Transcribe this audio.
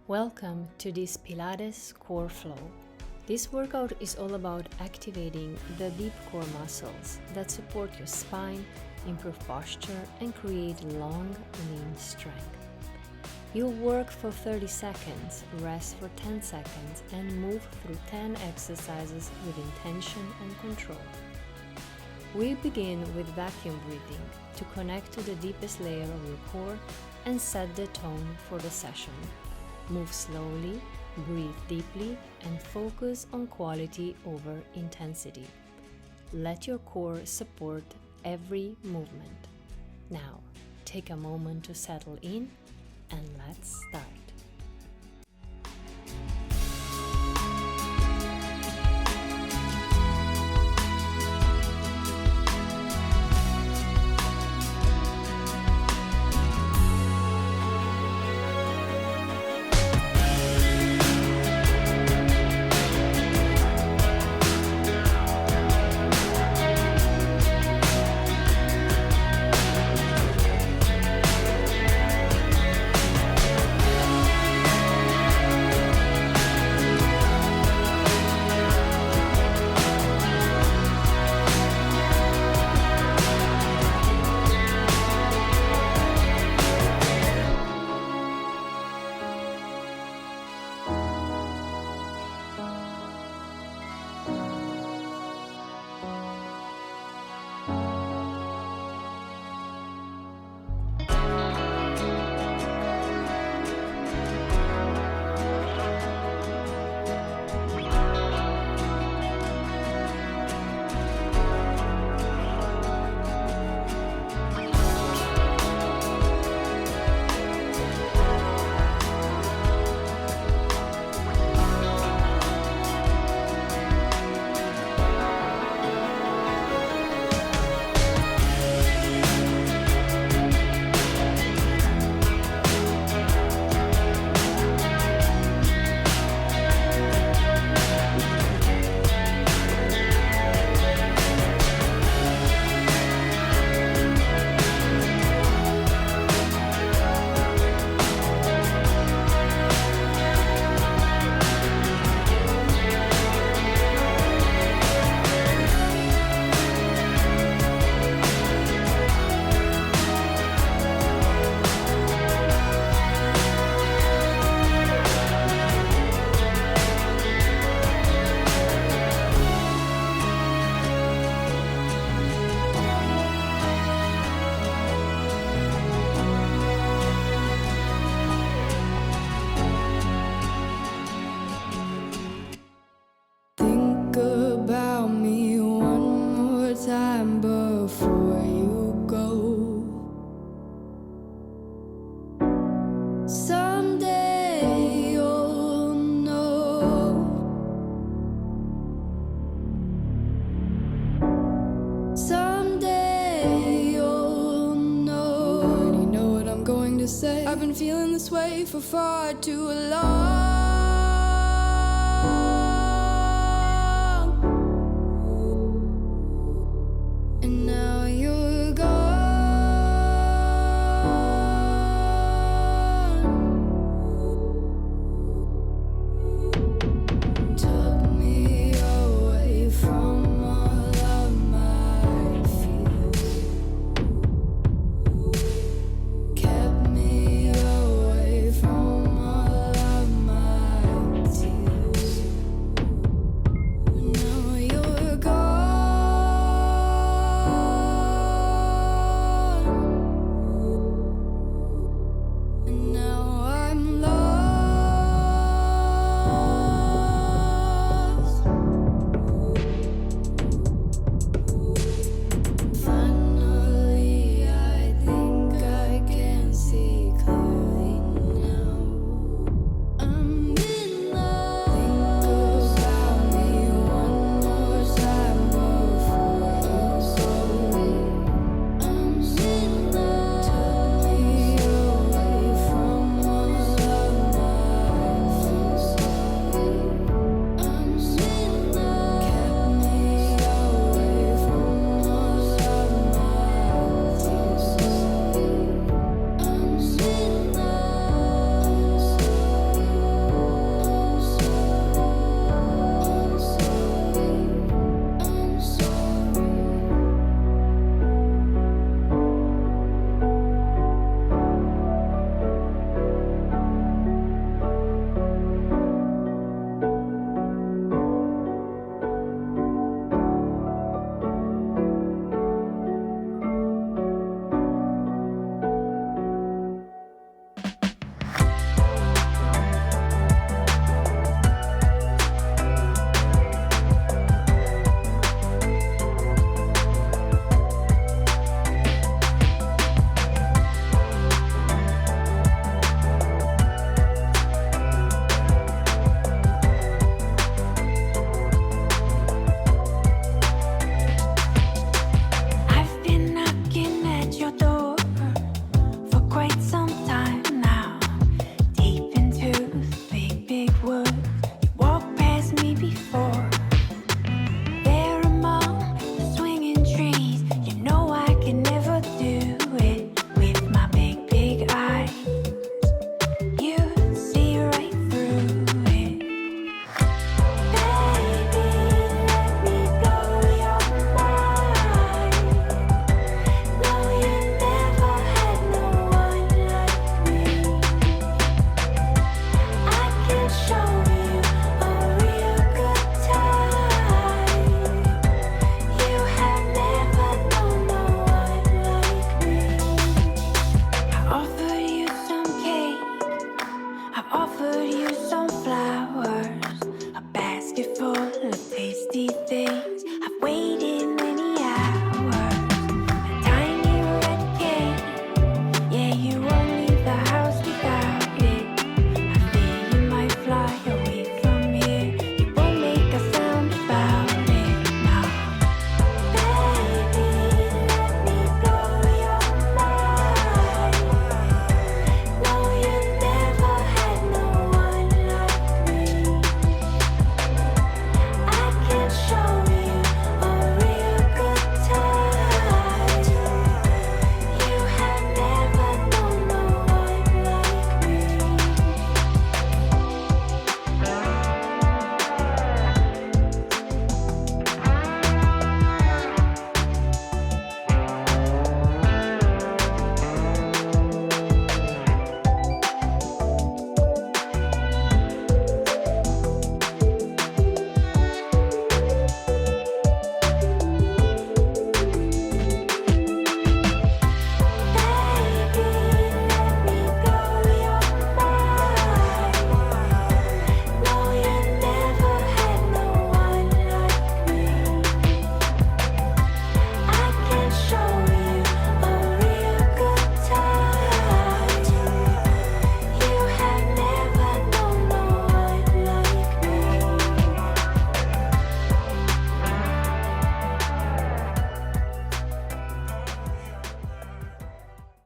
Welcome to this Pilates core flow. This workout is all about activating the deep core muscles that support your spine, improve posture, and create long, lean strength. You'll work for 30 seconds, rest for 10 seconds, and move through 10 exercises with intention and control. We begin with vacuum breathing to connect to the deepest layer of your core and set the tone for the session. Move slowly, breathe deeply, and focus on quality over intensity. Let your core support every movement. Now, take a moment to settle in and let's start. Before you go, someday you'll know. Someday you'll know. I already know what I'm going to say. I've been feeling this way for far too long.